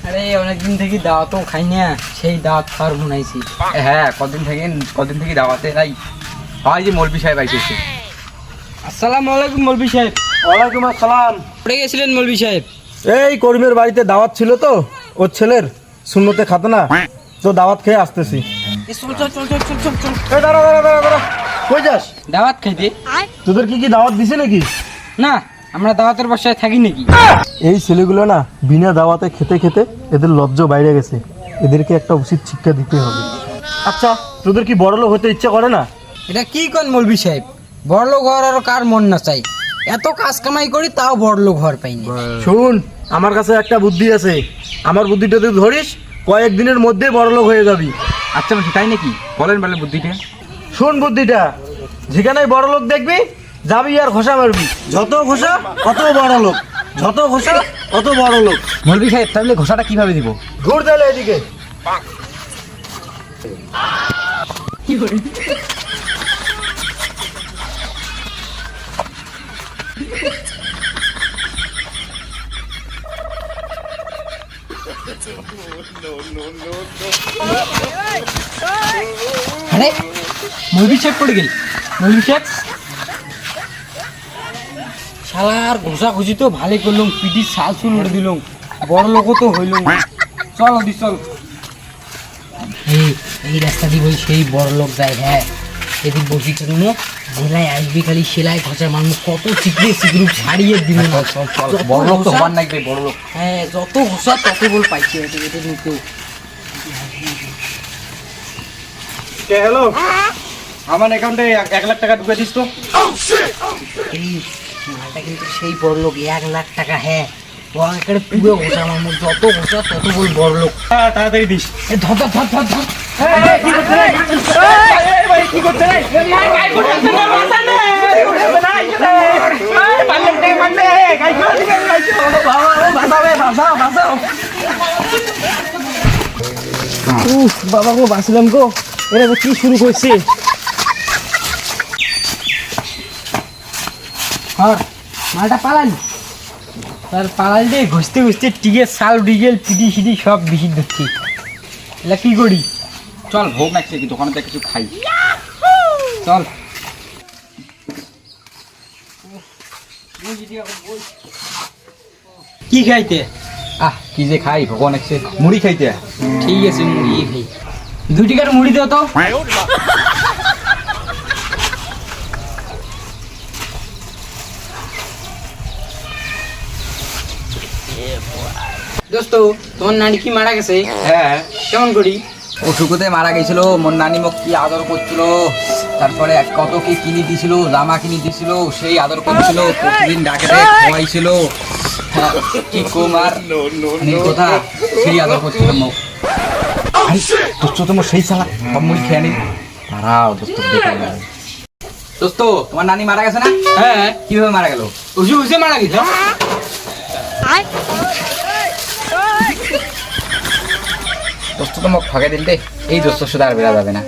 আরে অনেকদিন থেকে দাওয়াতও খাই না, সেই দাওয়াত খাওয়ার মনে হয়েছি। হ্যাঁ, কদিন থেকে দাওয়াতে নাই। হয় যে মৌলভী সাহেব আইতেছে। আসসালামু আলাইকুম মৌলভী সাহেব। ওয়ালাইকুম আসসালাম। পড়ে গেছিলেন মৌলভী সাহেব? এই করিমের বাড়িতে দাওয়াত ছিল তো, ওর ছেলের সুন্নতে খাতনা, তো দাওয়াত খেয়ে আসতেছি। চল চল চল চল চল চল। এই দাঁড়া দাঁড়া দাঁড়া দাঁড়া, কই যাস? দাওয়াত খাইতে? তোদের কি দাওয়াত দিছে নাকি? না, আমরা দাওয়াতের বাসায় থাকি নাকি? এই ছেলেগুলো না বিনা দাওয়াতে খেতে খেতে এদের লজ্জা বাইরে গেছে, এদেরকে একটা উচিত শিক্ষা দিতে হবে। আচ্ছা, তোদের কি বড়লোক হতে ইচ্ছা করে না? এটা কি কোন মৌলভী সাহেব? বড়লোক হওয়ার আর কার মন না চাই? এত কাজ কামাই করি তাও বড়লোক হওয়ার পাইনি। শুন, আমার কাছে একটা বুদ্ধি আছে, আমার বুদ্ধিটা তুই ধরিস, কয়েকদিনের মধ্যে বড়লোক হয়ে যাবি। আচ্ছা, তাই নাকি? বলেন বুদ্ধিটা। শুন বুদ্ধিটা, যেখানে বড়লোক দেখবি যাবি আর ঘষা মারবি, যত ঘষা তত বড়লোক, যত ঘষা তত বড়লোক। মৌলভী সাহেব, তাহলে ঘোষাটা কিভাবে দিব? ঘুর তাহলে এদিকে। আরে মৌলভী সাহেব পড়ে গেল। মৌলভী সাহেব শালার ঘোষা খুশি তো ভালোই করলাম, পিটির শাল চুল উড়ে দিলাম, বড় লোকও তো হইলাম। চল দি চল। এই রাস্তা দিয়ে বই সেই বড় লোক যায়। হ্যাঁ, এদিক বসি জন্য জেলায় আসবি, খালি সেলাই খরচা মানুষ কত চিকড়ে চিকড়ু ছাড়িয়ে দিল। বড় লোক তো হবার নাই, বড় লোক। হ্যাঁ, যত ঘোষা তত বল পাইছে এটা নিতেও। হ্যালো, আমার অ্যাকাউন্টে 1 লাখ টাকা ঢুকে দিস তো। এই মালটা কিন্তু সেই বড় লোক, 1 লাখ টাকা। হ্যাঁ, একেবারে পুরো ঘোষা মানুষ, যত ঘোষা তত বল বড় লোক। তাড়াতাড়ি দিস। ধর ধর ধর ধর ধর। কি করতে বাবা গো, বাঁচলাম গো। এরা কি শুরু করছে? আর মালটা পালালি, তার পালাল দিয়ে ঘষতে ঘষতে টিকে শাল ডিগেল পিটি সিটি সব বেশি ধরছি। এলা কি করি? চল, ভোগ নাকছে কি দোকানে কিছু খাই। চল। কি খাইতে? কি যে খাই, ভগবান একছে মুড়ি খাইতে। ঠিক আছে, মুড়ি খাই। 2 টাকার মুড়ি দাও তো। দোস্ত, তোমার নানি কি মারা গেছে? হ্যাঁ, কেমন করি? অসুখতে মারা গেছিল। মোর নানি মোক কি আদর করছিল, তারপরে কত কি কিনে দিছিল, জামা কিনে দিছিল, সেই আদর করছিল, প্রতিদিন ডাকে খাওয়াইছিল। কি কুমার কথা, সেই আদর করছিল মোক। দোস্ত, তোমার সেই সালা সব মুড়ি খেয়ে নি। দাঁড়াও দোস্ত, দেখে যাও। দোস্ত, তোমার নানি মারা গেছে না? হ্যাঁ। কিভাবে মারা গেল? উসে মারা গেছে। দোস্ত তো মোক ঠকে দিল রে। এই দোস্ত শুধু আর বেরা যাবে না।